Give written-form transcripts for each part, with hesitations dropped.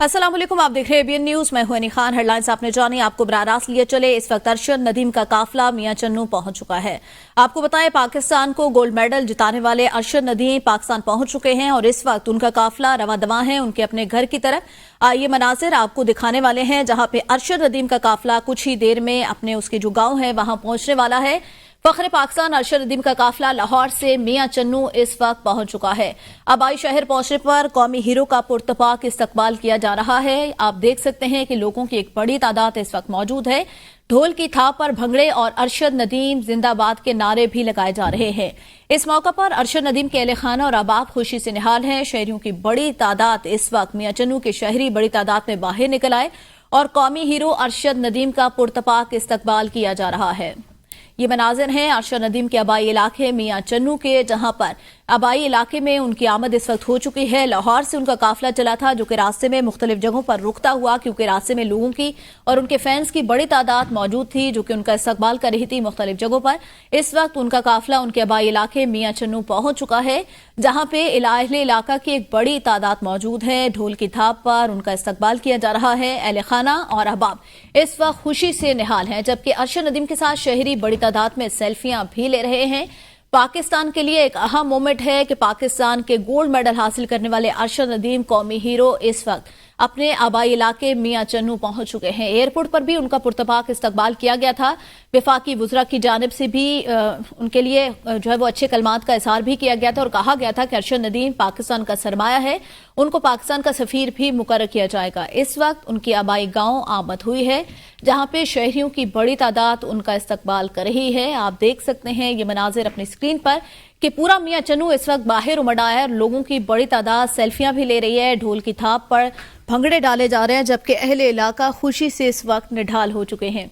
अस्सलाम वालेकुम, आप देख रहे हैं एबीएन न्यूज। मैं हूं अनी खान। हेडलाइंस आपने जानी, आपको बराह रास्त लिए चले। इस वक्त अरशद नदीम का काफिला मियां चन्नू पहुंच चुका है। आपको बताएं, पाकिस्तान को गोल्ड मेडल जिताने वाले अरशद नदीम पाकिस्तान पहुंच चुके हैं और इस वक्त उनका काफिला रवां दवां है उनके अपने घर की तरफ। ये मनाजिर आपको दिखाने वाले हैं जहां पे अरशद नदीम का काफिला कुछ ही देर में अपने उसके जो गांव है वहां पहुंचने वाला है। फख्र पाकिस्तान अरशद नदीम का काफिला लाहौर से मियां चन्नू इस वक्त पहुंच चुका है। आबाई शहर पहुंचने पर कौमी हीरो का पुरतपाक इस्तकबाल किया जा रहा है। आप देख सकते हैं कि लोगों की एक बड़ी तादाद इस वक्त मौजूद है। ढोल की थाप पर भंगड़े और अरशद नदीम जिंदाबाद के नारे भी लगाए जा रहे हैं। इस मौका पर अरशद नदीम के अहले खाना और अहबाब खुशी से निहाल हैं। शहरियों की बड़ी तादाद इस वक्त मियां चन्नू के शहरी बड़ी तादाद में बाहर निकल आए और कौमी हीरो अरशद नदीम का पुरतपाक इस्तकबाल किया जा रहा है। ये मनाजिर हैं अरशद नदीम के आबाई इलाके मियां चन्नू के, जहां पर आबाई इलाके में उनकी आमद इस वक्त हो चुकी है। लाहौर से उनका काफिला चला था जो कि रास्ते में मुख्तलिफ जगहों पर रुकता हुआ, क्योंकि रास्ते में लोगों की और उनके फैंस की बड़ी तादाद मौजूद थी जो कि उनका इस्तकबाल कर रही थी मुख्तलिफ जगहों पर। इस वक्त उनका काफिला उनके आबाई इलाके मियां चन्नू पहुंच चुका है जहां पे अहले इलाका की एक बड़ी तादाद मौजूद है। ढोल की थाप पर उनका इस्तकबाल किया जा रहा है। अहले खाना और अहबाब इस वक्त खुशी से निहाल हैं, जबकि अरशद नदीम के साथ शहरी बड़ी तादाद में सेल्फियां भी ले रहे हैं। पाकिस्तान के लिए एक अहम मोमेंट है कि पाकिस्तान के गोल्ड मेडल हासिल करने वाले अरशद नदीम कौमी हीरो इस वक्त अपने आबाई इलाके मियां चन्नू पहुंच चुके हैं। एयरपोर्ट पर भी उनका पुरतपाक इस्तकबाल किया गया था। वफाकी वुज़रा की जानिब से भी उनके लिए जो है वो अच्छे कलमात का इजहार भी किया गया था और कहा गया था कि अरशद नदीम पाकिस्तान का सरमाया है, उनको पाकिस्तान का सफीर भी मुकर्रर किया जाएगा। इस वक्त उनकी आबाई गांव आमद हुई है जहां पे शहरियों की बड़ी तादाद उनका इस्तकबाल कर रही है। आप देख सकते हैं ये मनाजिर अपनी स्क्रीन पर कि पूरा मियां चन्नू इस वक्त बाहर उमड़ा है। लोगों की बड़ी तादाद सेल्फियां भी ले रही है। ढोल की थाप पर भंगड़े डाले जा रहे हैं, जबकि अहले इलाका खुशी से इस वक्त निढाल हो चुके हैं।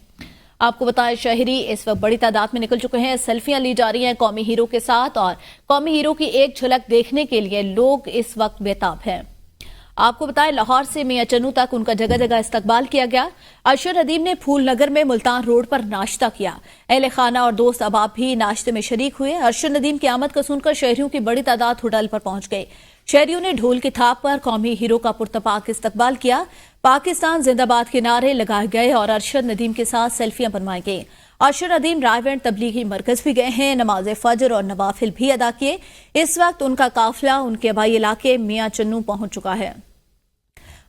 आपको बताएं, शहरी इस वक्त बड़ी तादाद में निकल चुके हैं। सेल्फियां ली जा रही हैं कौमी हीरो के साथ और कौमी हीरो की एक झलक देखने के लिए लोग इस वक्त बेताब हैं। आपको बताएं, लाहौर से मियां चन्नू तक उनका जगह जगह इस्तकबाल किया गया। अरशद नदीम ने फूल नगर में मुल्तान रोड पर नाश्ता किया। अहले खाना और दोस्त अहबाब भी नाश्ते में शरीक हुए। अरशद नदीम की आमद को सुनकर शहरियों की बड़ी तादाद होटल पर पहुंच गई। शहरियों ने ढोल की थाप पर कौमी हीरो का पुरतपाक इस्तकबाल किया। पाकिस्तान जिंदाबाद के नारे लगाए गए और अरशद नदीम के साथ सेल्फियां बनवाई गई। अरशद नदीम रायवेंड तबलीगी मरकज भी गए हैं, नमाज फजर और नवाफिल भी अदा किए। इस वक्त उनका काफिला उनके आबाई इलाके मियां चन्नू पहुंच चुका है।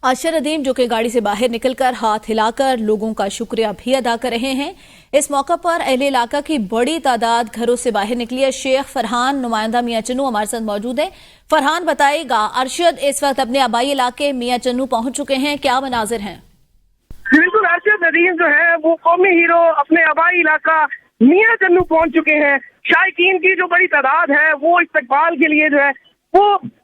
अरशद नदीम जो कि गाड़ी से बाहर निकलकर हाथ हिलाकर लोगों का शुक्रिया भी अदा कर रहे हैं। इस मौका पर अहले इलाका की बड़ी तादाद घरों से बाहर निकली है। शेख फरहान, नुमाइंदा मियां चन्नू, हमारे साथ मौजूद है। फरहान, बताइएगा, अरशद इस वक्त अपने आबाई इलाके मियां चन्नू पहुंच चुके हैं, क्या मनाजिर हैं? बिल्कुल, अरशद नदीम जो है वो कौमी हीरो अपने आबाई इलाका मियां चन्नू पहुंच चुके हैं। शायकीन की जो बड़ी तादाद है वो इस्तकबाल के लिए जो है वो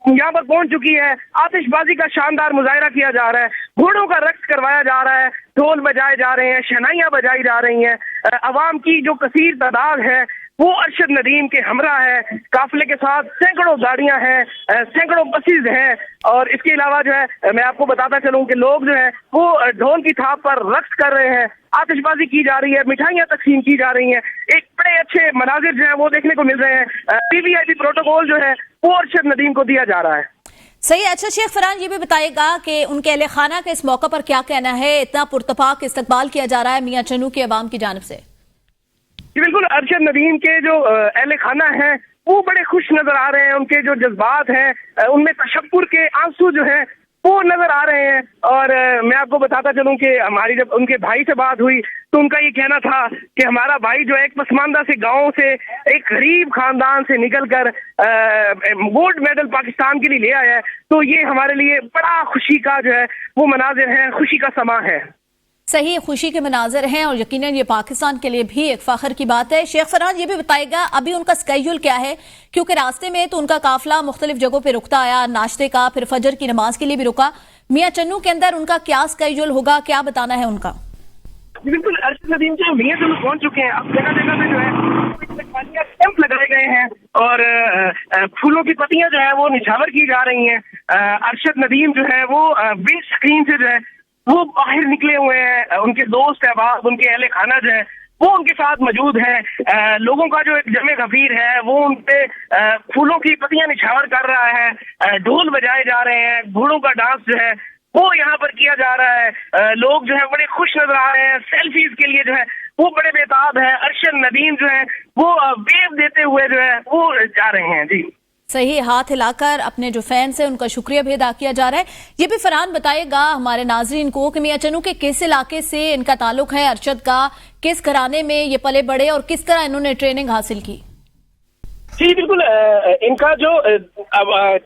यहाँ पर पहुंच चुकी है। आतिशबाजी का शानदार मुजाहरा किया जा रहा है, घोड़ों का रक्स करवाया जा रहा है, ढोल बजाए जा रहे हैं, शहनाइयां बजाई जा रही हैं। अवाम की जो कसीर तादाद है वो अरशद नदीम के हमरा है। काफिले के साथ सैकड़ों गाड़ियां हैं, सैकड़ों बसेज हैं और इसके अलावा जो है मैं आपको बताता चलूं कि लोग जो है वो ढोल की थाप पर रक्स कर रहे हैं, आतिशबाजी की जा रही है, मिठाइयां तकसीम की जा रही हैं। एक बड़े अच्छे मनाजिर जो है वो देखने को मिल रहे हैं। वीवीआईपी प्रोटोकॉल जो है वो अरशद नदीम को दिया जा रहा है। सही। अच्छा शेख फरहान, ये भी बताइएगा कि उनके अहले खाना का इस मौका पर क्या कहना है? इतना पुरतपाक इस्तकबाल किया जा रहा है मियां चन्नू के अवाम की जानिब से। बिल्कुल, अरशद नदीम के जो अहले खाना है वो बड़े खुश नजर आ रहे हैं। उनके जो जज्बात हैं उनमें तशक्कुर के आंसू जो हैं वो नजर आ रहे हैं। और मैं आपको बताता चलूं कि हमारी जब उनके भाई से बात हुई तो उनका ये कहना था कि हमारा भाई जो है एक पसमानदा से गांव से, एक गरीब खानदान से निकलकर गोल्ड मेडल पाकिस्तान के लिए ले आया है। तो ये हमारे लिए बड़ा खुशी का जो है वो मनाजिर है, खुशी का समा है। सही, खुशी के मनाजर हैं और यकीनन ये पाकिस्तान के लिए भी एक फख्र की बात है। शेख फरहान, ये भी बताएगा अभी उनका स्केड्यूल क्या है, क्योंकि रास्ते में तो उनका काफिला मुख्तलिफ जगहों पे रुकता आया, नाश्ते का, फिर फजर की नमाज के लिए भी रुका। मियां चन्नू के अंदर उनका क्या स्केड्यूल होगा, क्या बताना है उनका? बिल्कुल, अरशद नदीम जो मियां चन्नू पहुंच चुके हैं। अब जगह जगह पे जो है कैंप लगाए गए हैं और फूलों की पत्तियां जो है वो निछावर की जा रही हैं। अरशद नदीम जो है वो विंड स्क्रीन से जो है वो बाहर निकले हुए हैं। उनके दोस्त अहबाब, उनके अहले खाना जो है वो उनके साथ मौजूद है। लोगों का जो एक जमे गफीर है वो उन पे फूलों की पत्तियां निछावर कर रहा है, ढोल बजाए जा रहे हैं, घोड़ों का डांस जो है वो यहाँ पर लोग जो है बड़े खुश नजर आ रहे हैं, सेल्फीज के लिए जो है वो बड़े बेताब है। अरशद नदीम जो है वो वेव देते हुए जो है वो जा रहे हैं। जी सही, हाथ हिलाकर अपने जो फैंस हैं उनका शुक्रिया भी अदा किया जा रहा है। ये भी फरहान बताएगा हमारे नाजरीन को कि मियां चन्नू के किस इलाके से इनका ताल्लुक है, अरशद का किस घराने में ये पले बड़े और किस तरह इन्होंने ट्रेनिंग हासिल की। जी बिल्कुल, इनका जो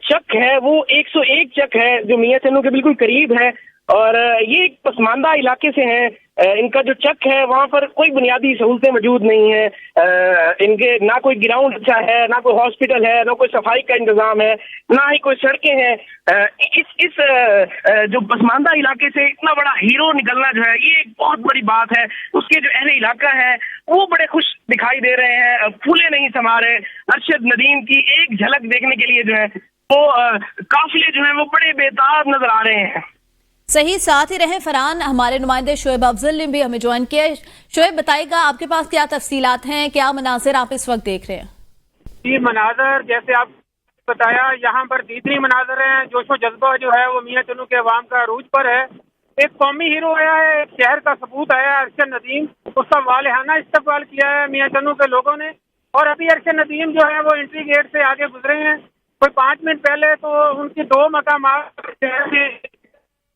चक है वो 101 चक है जो मियां चन्नू के बिल्कुल करीब है और ये एक पसमानदा इलाके से हैं। इनका जो चक है वहाँ पर कोई बुनियादी सहूलतें मौजूद नहीं है। इनके ना कोई ग्राउंड अच्छा है, ना कोई हॉस्पिटल है, ना कोई सफाई का इंतजाम है, ना ही कोई सड़कें हैं। इस जो पसमानदा इलाके से इतना बड़ा हीरो निकलना जो है ये एक बहुत बड़ी बात है। उसके जो अहले इलाका है वो बड़े खुश दिखाई दे रहे हैं, फूले नहीं समा रहे। अरशद नदीम की एक झलक देखने के लिए जो है वो काफिले जो है वो बड़े बेताब नजर आ रहे हैं। सही, साथ ही रहे फरहान, हमारे नुमाइंदे शोएब अफजल ने भी हमें ज्वाइन किया। शोएब बताएगा आपके पास क्या तफसीलात हैं, क्या मनाजिर आप इस वक्त देख रहे हैं। जी मनाजर जैसे आप बताया, यहाँ पर दीदरी मनाजर हैं। जोशो जज्बा जो है वो मियां चन्नू के अवाम का अरूज पर है। एक कौमी हीरो आया है, एक शहर का सबूत आया है अरशद नदीम, उसका वालेहाना इस्तकबाल किया है मियां चन्नू के लोगों ने। और अभी अरशद नदीम जो है वो एंट्री गेट से आगे गुजरे हैं। कोई 5 मिनट पहले तो उनकी 2 मकामात शहर में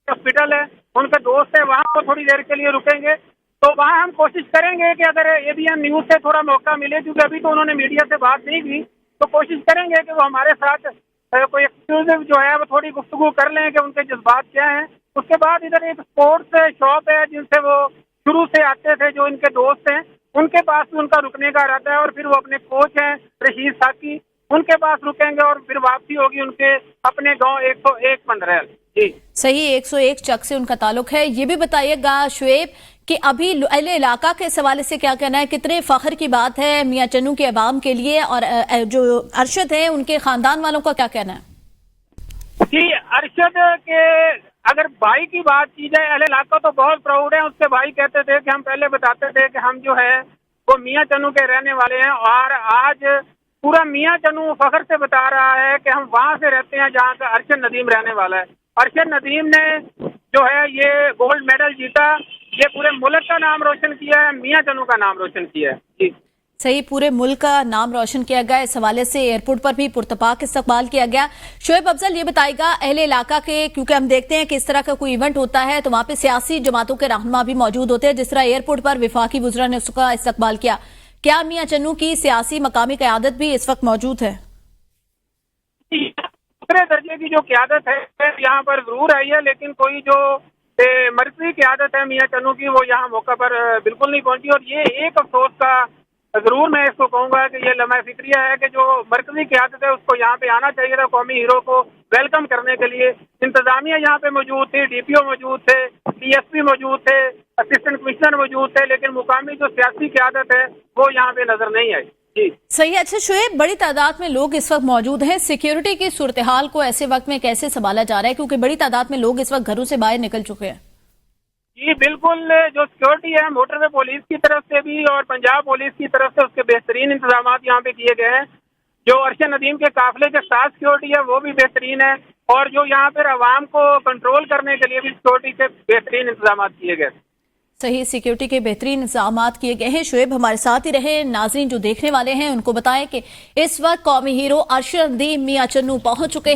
हॉस्पिटल है, उनके दोस्त है, वहाँ वो थोड़ी देर के लिए रुकेंगे। तो वहाँ हम कोशिश करेंगे कि अगर एबीएन न्यूज से थोड़ा मौका मिले, क्योंकि अभी तो उन्होंने मीडिया से बात नहीं की, तो कोशिश करेंगे कि वो हमारे साथ कोई एक्सक्लूसिव जो है वो थोड़ी गुफ्तगू कर लें कि उनके जज्बात क्या हैं। उसके बाद इधर एक स्पोर्ट्स शॉप है जिनसे वो शुरू से आते थे, जो इनके दोस्त हैं, उनके पास भी उनका रुकने का इरादा है। और फिर वो अपने कोच हैं रशीद साकी, उनके पास रुकेंगे और फिर वापसी होगी उनके अपने गाँव 101 पंधरेल। जी सही, 101 चक से उनका ताल्लुक है। ये भी बताइएगा शोएब कि अभी अहले इलाका के हवाले से क्या कहना है, कितने फख्र की बात है मियां चन्नू के अवाम के लिए, और जो अरशद है उनके खानदान वालों का क्या कहना है। जी अरशद के अगर भाई की बात की जाए, अहले इलाका तो बहुत प्राउड है। उसके भाई कहते थे कि हम पहले बताते थे कि हम जो है वो मियां चन्नू के रहने वाले हैं, और आज पूरा मियां चन्नू फख्र से बता रहा है कि हम वहां से रहते हैं जहाँ का अरशद नदीम रहने वाला है। अरशद नदीम ने जो है ये गोल्ड मेडल जीता, ये पूरे मुल्क का नाम रोशन किया है, मियां चन्नू का नाम रोशन किया है। जी सही, पूरे मुल्क का नाम रोशन किया गया। इस हवाले से एयरपोर्ट पर भी पुरतपाक इस्तकबाल किया गया। शोएब अफजल ये बताएगा अहले इलाका के, क्योंकि हम देखते हैं कि इस तरह का कोई इवेंट होता है तो वहां पे सियासी जमातों के रहनुमा भी मौजूद होते हैं, जिस तरह एयरपोर्ट पर विफाकी वुज़रा ने उसका इस्तकबाल किया। क्या मियां चन्नू की सियासी मकामी क़यादत भी इस वक्त मौजूद है? दूसरे दर्जे की जो क़यादत है यहाँ पर जरूर आई है, लेकिन कोई जो मरकजी क़यादत है मियां चन्नू की वो यहाँ मौका पर बिल्कुल नहीं पहुंची। और ये एक अफसोस का जरूर मैं इसको कहूंगा कि ये लम्हा फिक्रिया है कि जो मरकजी क़यादत है उसको यहाँ पे आना चाहिए था, कौमी हीरो को वेलकम करने के लिए। इंतजामिया यहाँ पे मौजूद थी, डीपीओ मौजूद थे, डीएसपी मौजूद थे, असिस्टेंट कमिश्नर मौजूद थे, लेकिन मुकामी जो सियासी क़यादत है वो यहाँ पे नजर नहीं आई। जी सही। अच्छा शोएब, बड़ी तादाद में लोग इस वक्त मौजूद हैं, सिक्योरिटी की सूरत हाल को ऐसे वक्त में कैसे संभाला जा रहा है, क्योंकि बड़ी तादाद में लोग इस वक्त घरों से बाहर निकल चुके हैं। जी बिल्कुल, जो सिक्योरिटी है मोटरवे पुलिस की तरफ से भी और पंजाब पुलिस की तरफ से उसके बेहतरीन इंतजाम यहाँ पे किए गए हैं। जो अरशद नदीम के काफिले के साथ सिक्योरिटी है वो भी बेहतरीन है, और जो यहाँ पर आवाम को कंट्रोल करने के लिए भी सिक्योरिटी के बेहतरीन इंतजाम किए गए। सही, सिक्योरिटी के बेहतरीन इंतजाम किए गए हैं। शोएब हमारे साथ ही रहे। नाजरीन जो देखने वाले हैं उनको बताएं कि इस वक्त कौमी हीरो अरशद नदीम मियां चन्नू पहुंच चुके हैं।